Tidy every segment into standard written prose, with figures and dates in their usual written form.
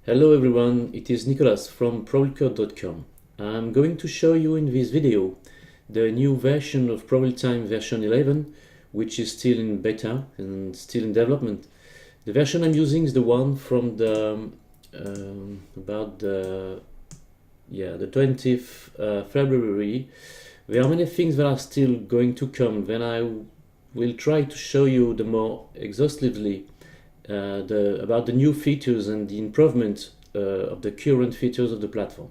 Hello everyone, it is Nicolas from ProRealCode.com. I'm going to show you in this video the new version of ProRealTime version 11, which is still in beta and still in development. The version I'm using is the one from the about the 20th February. There are many things that are still going to come. Then I will try to show you the more exhaustively about the new features and the improvement of the current features of the platform.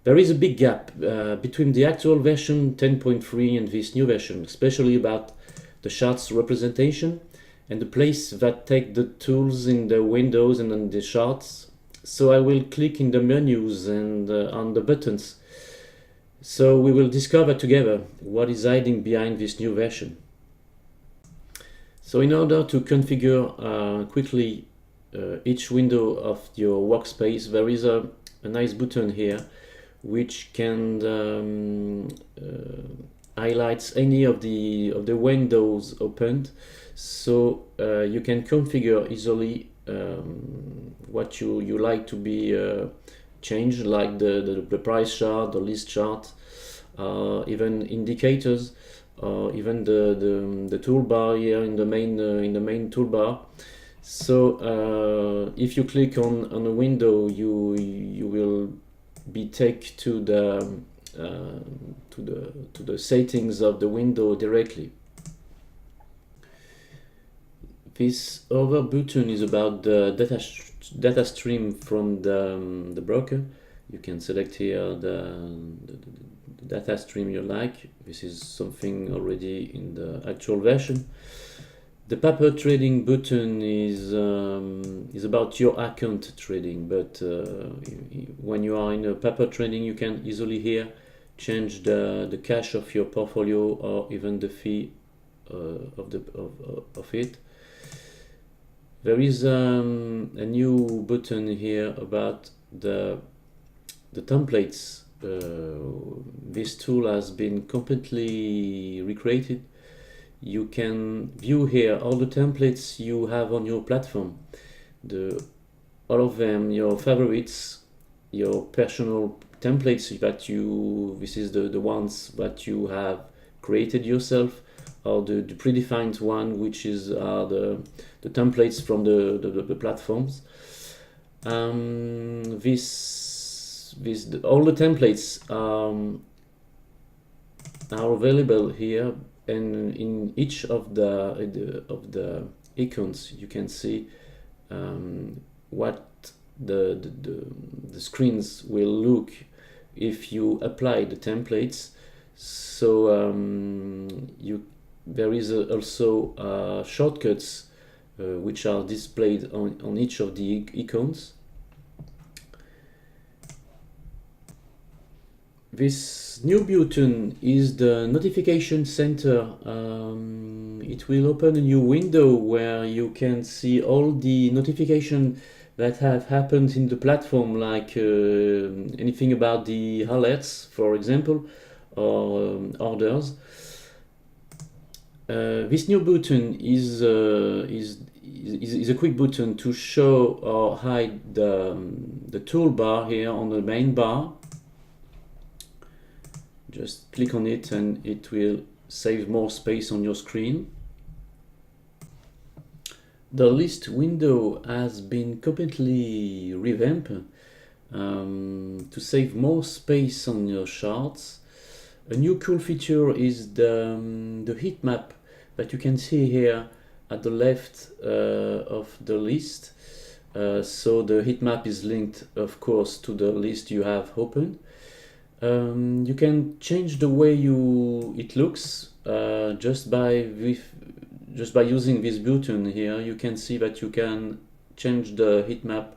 There is a big gap between the actual version 10.3 and this new version, especially about the charts representation and the place that take the tools in the windows and on the charts. So I will click in the menus and on the buttons. So we will discover together what is hiding behind this new version. So in order to configure quickly each window of your workspace, there is a nice button here which can highlight any of the windows opened. So you can configure easily what you like to be changed, like the price chart, the list chart, even indicators. Even the toolbar here in the main toolbar. So if you click on a window, you will be taken to the settings of the window directly. This other button is about the data stream from the broker. You can select here the data stream you like. This is something already in the actual version. The paper trading button is about your account trading, but when you are in a paper trading, you can easily here change the cash of your portfolio or even the fee of it. There is a new button here about the templates. This tool has been completely recreated. You can view here all the templates you have on your platform, all of them, your favorites, your personal templates that this is the ones that you have created yourself, or the predefined one, which is the templates from the platforms. All the templates are available here, and in each of the icons you can see what the screens will look if you apply the templates. So there is also shortcuts which are displayed on each of the icons. This new button is the notification center. It will open a new window where you can see all the notifications that have happened in the platform, like anything about the alerts, for example, or orders. This new button is a quick button to show or hide the toolbar here on the main bar. Just click on it and it will save more space on your screen. The list window has been completely revamped to save more space on your charts. A new cool feature is the heat map that you can see here at the left of the list. So the heat map is linked, of course, to the list you have opened. You can change the way it looks just by using this button here. You can see that you can change the heat map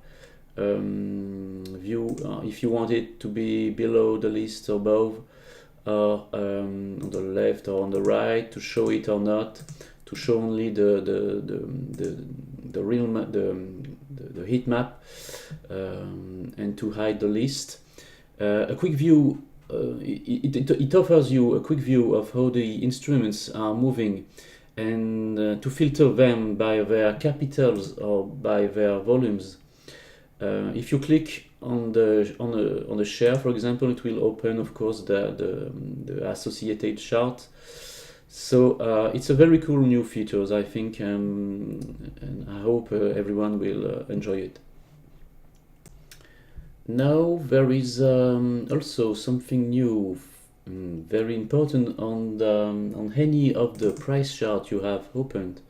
view if you want it to be below the list or above, or on the left or on the right, to show it or not, to show only the heat map, and to hide the list. A quick view, it offers you a quick view of how the instruments are moving, and to filter them by their capitals or by their volumes. If you click on the share, for example, it will open, of course, the associated chart. So it's a very cool new features, I think, and I hope everyone will enjoy it. Now there is also something new, very important on any of the price chart you have opened.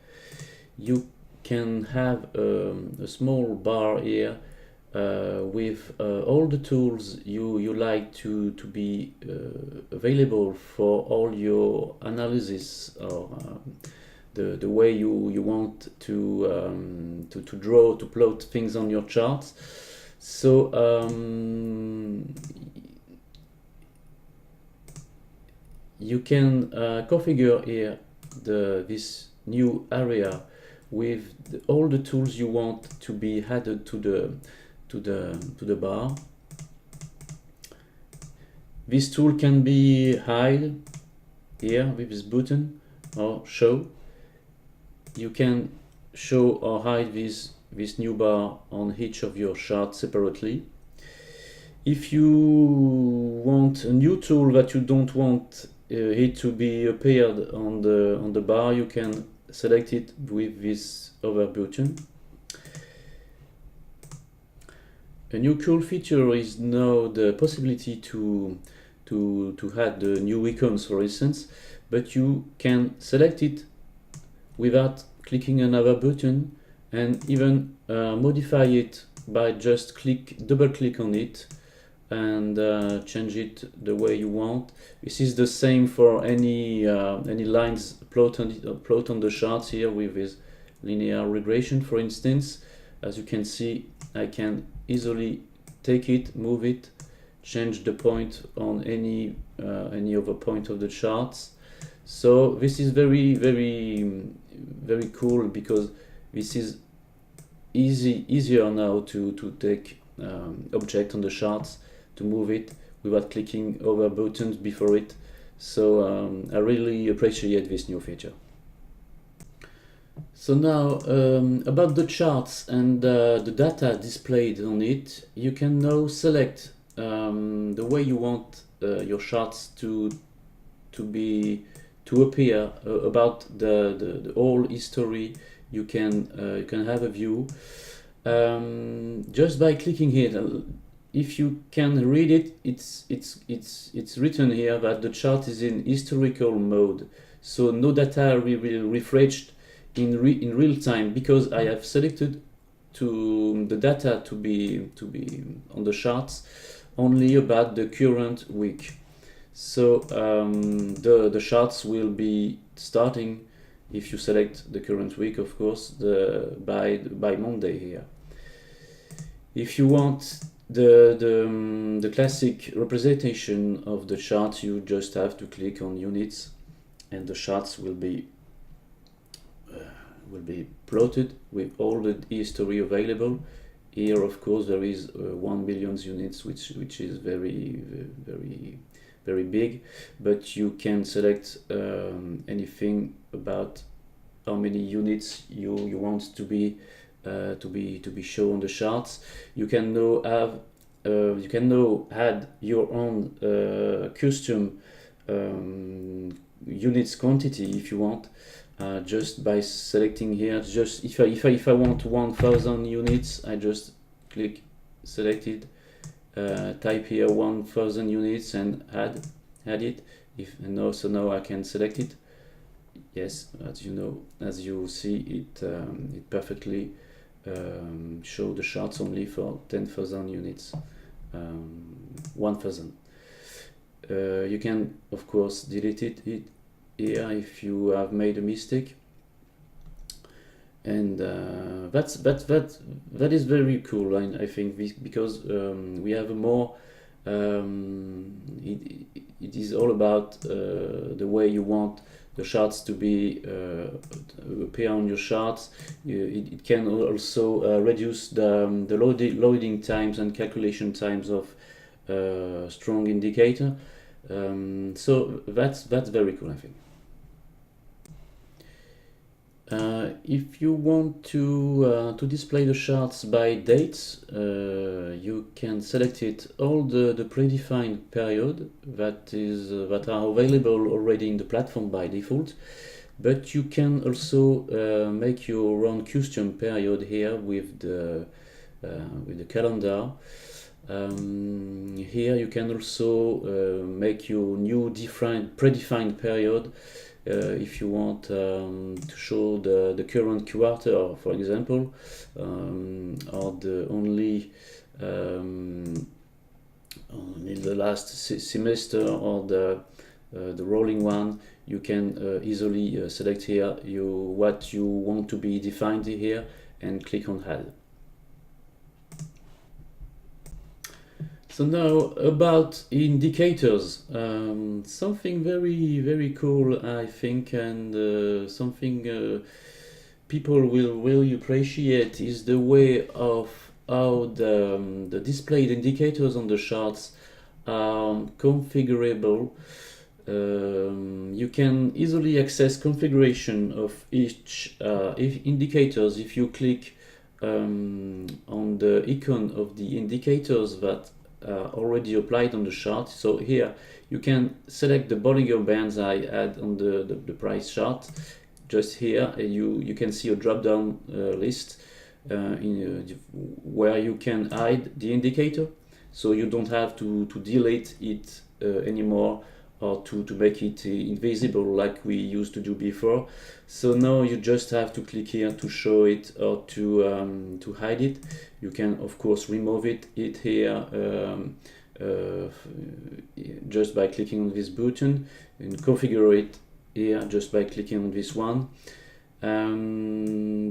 You can have a small bar here with all the tools you like to be available for all your analysis, or the way you want to draw, to plot things on your charts. So you can configure here this new area with all the tools you want to be added to the bar. This tool can be hide here with this button, or show. You can show or hide this new bar on each of your charts separately. If you want a new tool that you don't want it to be appeared on the bar, you can select it with this other button. A new cool feature is now the possibility to add the new icons, for instance, but you can select it without clicking another button, and even modify it by just double click on it and change it the way you want. This is the same for any lines plot on the charts here with this linear regression, for instance. As you can see, I can easily take it, move it, change the point on any other point of the charts. So this is very cool, because this is easier now to take object on the charts, to move it without clicking over buttons before it. So I really appreciate this new feature. So now about the charts and the data displayed on it, you can now select the way you want your charts to appear, about the whole history. You can have a view just by clicking here. If you can read it, it's written here that the chart is in historical mode, so no data will be refreshed in real time, because I have selected the data to be on the charts only about the current week. So the charts will be starting, if you select the current week, of course, by Monday here. If you want the classic representation of the chart, you just have to click on units, and the charts will be plotted with all the history available. Here, of course, there is 1 million units, which is very big, but you can select anything about how many units you want to be shown on the charts. You can now add your own custom units quantity if you want, just by selecting here. Just if I want 1000 units, I just click selected, type here 1000 units and add it. So now I can select it. Yes, as you see, it perfectly show the charts only for 10,000 units, 1000. You can, of course, delete it here if you have made a mistake, and that is very cool. I think because we have a more it is all about the way you want the charts to be appear on your charts. It can also reduce the loading times and calculation times of strong indicator. So that's very cool, I think. If you want to display the charts by dates, you can select it all the predefined period that are available already in the platform by default. But you can also make your own custom period here with the calendar. Here you can also make your new predefined period if you want to show the current quarter, for example, or the only the last semester, or the rolling one. You can easily select here what you want to be defined here and click on Add. So now about indicators, something very cool, I think, and something people will really appreciate is the way of how the displayed indicators on the charts are configurable. You can easily access configuration of each indicators if you click on the icon of the indicators that already applied on the chart. So here you can select the Bollinger Bands I add on the price chart. Just here you can see a drop-down list where you can hide the indicator, so you don't have to delete it anymore, or to make it invisible like we used to do before. So now you just have to click here to show it or to hide it. You can of course remove it here just by clicking on this button, and configure it here just by clicking on this one.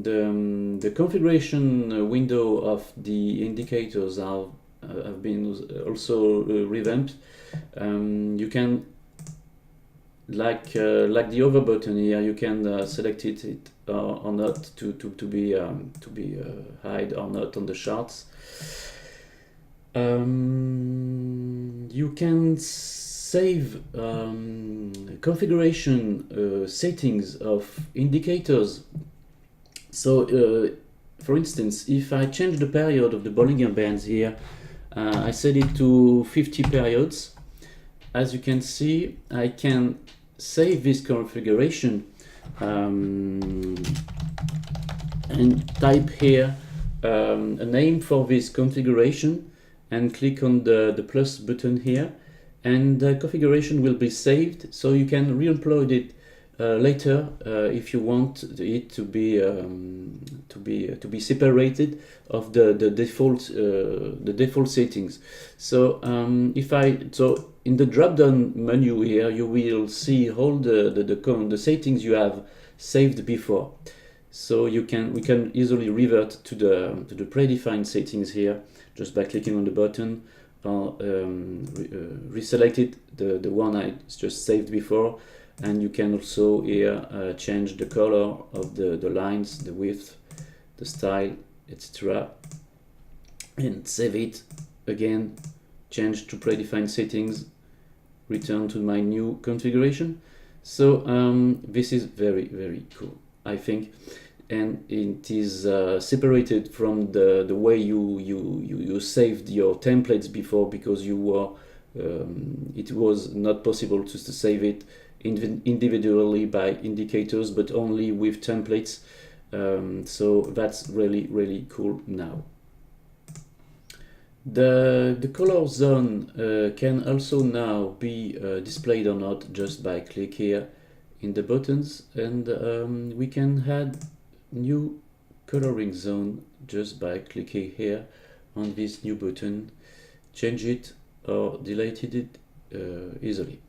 The configuration window of the indicators have been also revamped. You can like the over button here, you can select it or not to be hide or not on the charts. You can save configuration settings of indicators. So for instance, if I change the period of the Bollinger Bands here, I set it to 50 periods. As you can see, I can save this configuration and type here a name for this configuration and click on the plus button here, and the configuration will be saved, so you can re-upload it later if you want it to be separated of the default settings. So in the drop-down menu here, you will see all the settings you have saved before. So we can easily revert to the predefined settings here just by clicking on the button, or reselect it, the one I just saved before. And you can also here change the color of the lines, the width, the style, etc. And save it again, change to predefined settings, return to my new configuration. So this is very cool, I think, and it is separated from the way you saved your templates before, because you were it was not possible to save it individually by indicators, but only with templates. So that's really cool now. The color zone can also now be displayed or not just by click here in the buttons, and we can add new coloring zone just by clicking here on this new button, change it or delete it easily.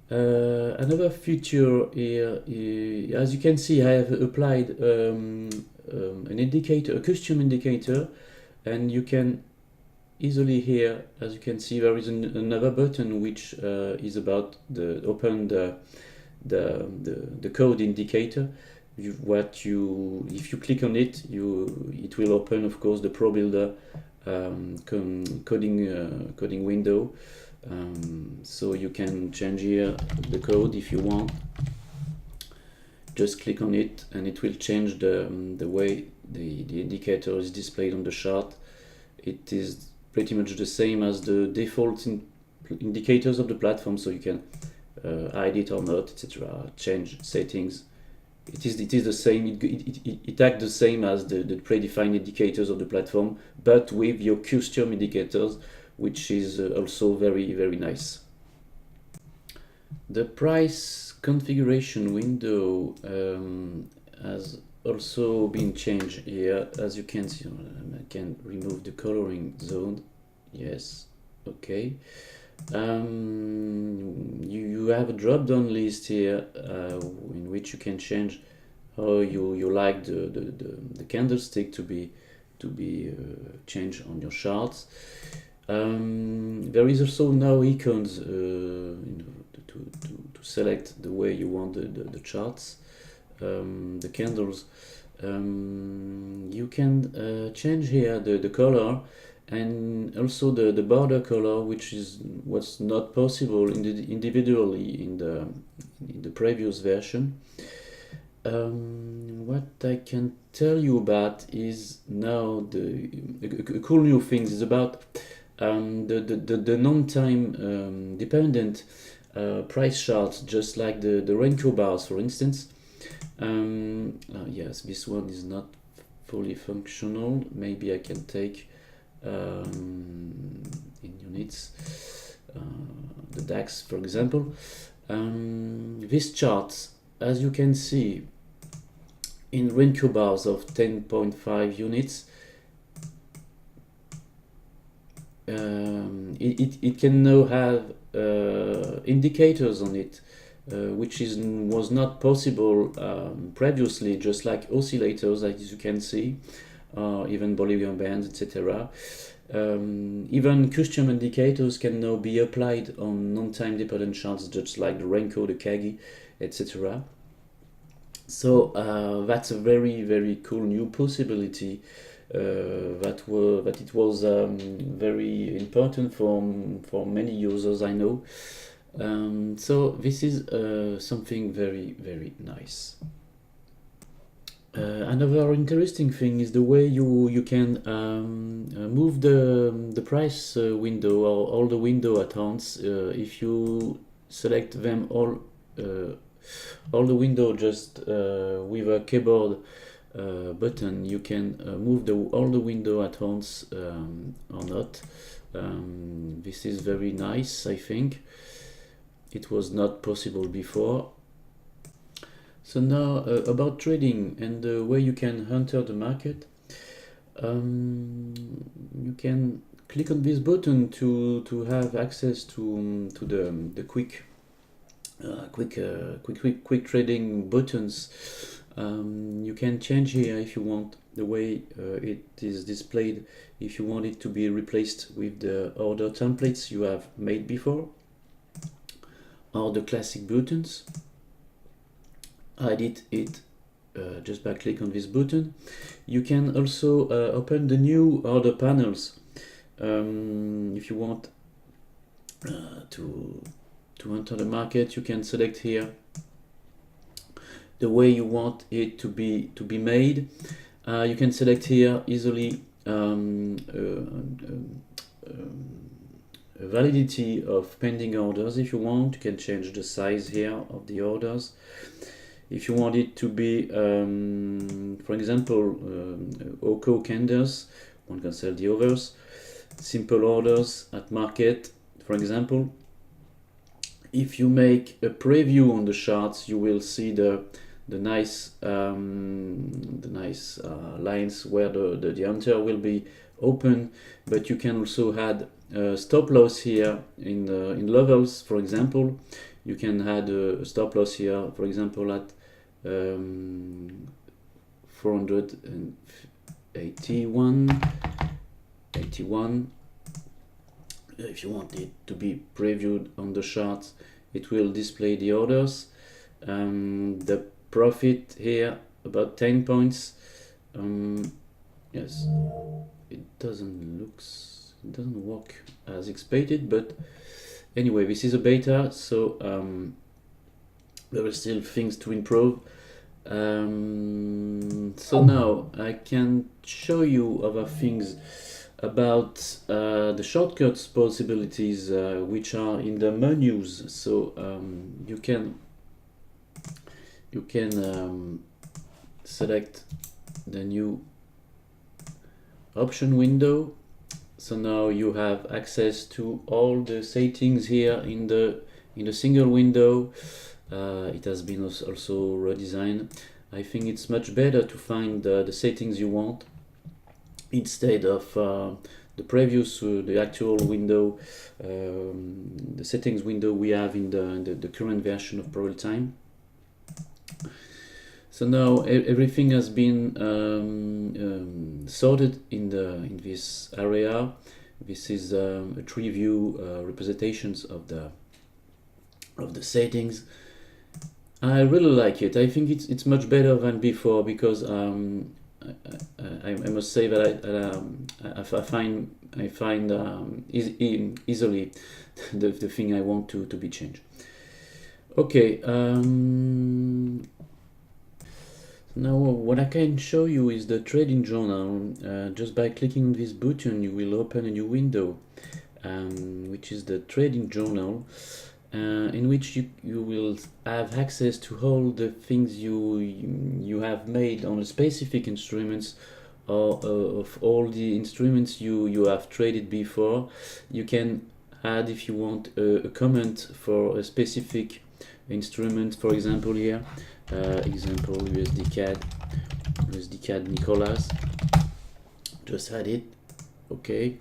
Another feature here, as you can see, I have applied an indicator, a custom indicator, and you can easily here, as you can see, there is another button which is about open the code indicator. If you click on it, it will open, of course, the ProBuilder coding window. So you can change here the code if you want. just click on it and it will change the way the indicator is displayed on the chart. It is pretty much the same as the default indicators of the platform, so you can hide it or not, etc. Change settings. It is the same. It acts the same as the predefined indicators of the platform, but with your custom indicators, which is also very, very nice. The price configuration window has also been changed here. As you can see, I can remove the coloring zone. Yes, okay. You have a drop-down list here in which you can change how you like the candlestick to be changed on your charts. There is also now icons to select the way you want the charts, the candles. You can change here the color and also the border color, which is what's not possible individually in the previous version. What I can tell you about is now a cool new thing is about the non-time dependent price charts, just like the Renko bars, for instance. Yes, this one is not fully functional. Maybe I can take in units the DAX, for example. These charts, as you can see, in Renko bars of 10.5 units, it can now have indicators on it, which was not possible previously, just like oscillators, as you can see, even Bolivian bands, etc. Even custom indicators can now be applied on non-time dependent charts, just like the Renko, the Kagi, etc. So that's a very, very cool new possibility that it was very important for many users, I know. So this is something very, very nice. Another interesting thing is the way you can move the price window or all the window at once. If you select them all the window just with a keyboard button, you can move all the window at once or not. This is very nice, I think. It was not possible before. So now about trading and the way you can enter the market. You can click on this button to have access to the quick trading buttons. You can change here if you want the way it is displayed, if you want it to be replaced with the order templates you have made before, or the classic buttons. Edit it just by click on this button. You can also open the new order panels if you want to enter the market. You can select here the way you want it to be made. You can select here easily validity of pending orders. If you want, you can change the size here of the orders. If you want it to be, for example, OCO candles, one can sell the others. Simple orders at market, for example. If you make a preview on the charts, you will see the nice lines where the enter will be open. But you can also add stop loss here in levels, for example. You can add a stop loss here, for example, at 481. If you want it to be previewed on the chart, it will display the orders. The profit here about 10 points. Yes, it doesn't work as expected, but anyway, this is a beta, so there are still things to improve. So now I can show you other things about the shortcuts possibilities which are in the menus. So you can select the new option window. So now you have access to all the settings here in the single window. It has been also redesigned. I think it's much better to find the settings you want instead of the previous, the actual window, the settings window we have in the current version of ProRealTime. So now everything has been sorted in this area. This is a tree view representations of the settings. I really like it. I think it's much better than before because I must say that I find easily the thing I want to be changed. Okay. Now what I can show you is the trading journal. Just by clicking on this button you will open a new window, which is the trading journal, in which you will have access to all the things you have made on the specific instruments, or of all the instruments you have traded before. You can add, if you want, a comment for a specific instrument. For example, here example USD CAD Nicolas, just add it. Okay.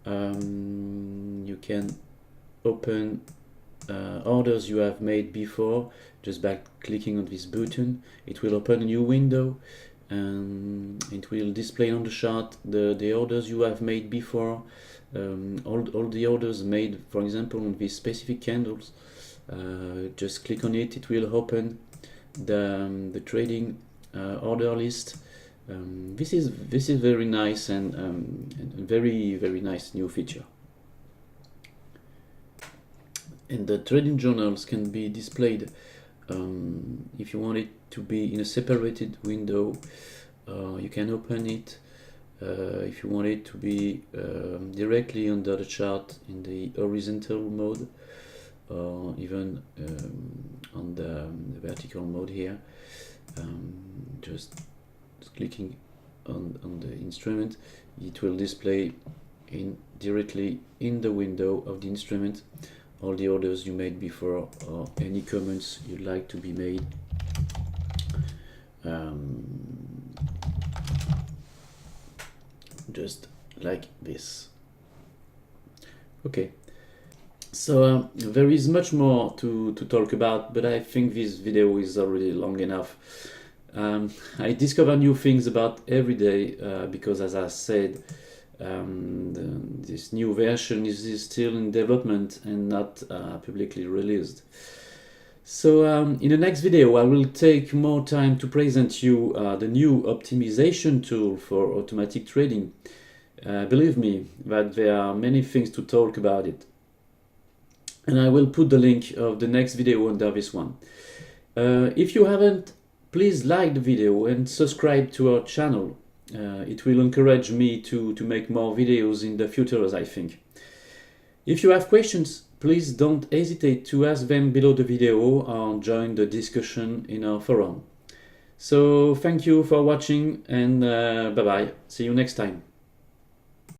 You can open orders you have made before just by clicking on this button. It will open a new window and it will display on the chart the orders you have made before, all the orders made, for example, on these specific candles. Just click on it, it will open the trading order list. This is very nice and very nice new feature. And the trading journals can be displayed, if you want it to be in a separated window, you can open it. If you want it to be directly under the chart in the horizontal mode, or even on the vertical mode here, just clicking on the instrument, it will display directly in the window of the instrument all the orders you made before, or any comments you'd like to be made. Just like this. Okay. So there is much more to talk about, but I think this video is already long enough. I discover new things about every day because, as I said, this new version is still in development and not publicly released. So in the next video I will take more time to present you the new optimization tool for automatic trading. Believe me that there are many things to talk about it. And I will put the link of the next video under this one. If you haven't, please like the video and subscribe to our channel. It will encourage me to make more videos in the future, I think. If you have questions, please don't hesitate to ask them below the video or join the discussion in our forum. So thank you for watching, and bye bye. See you next time.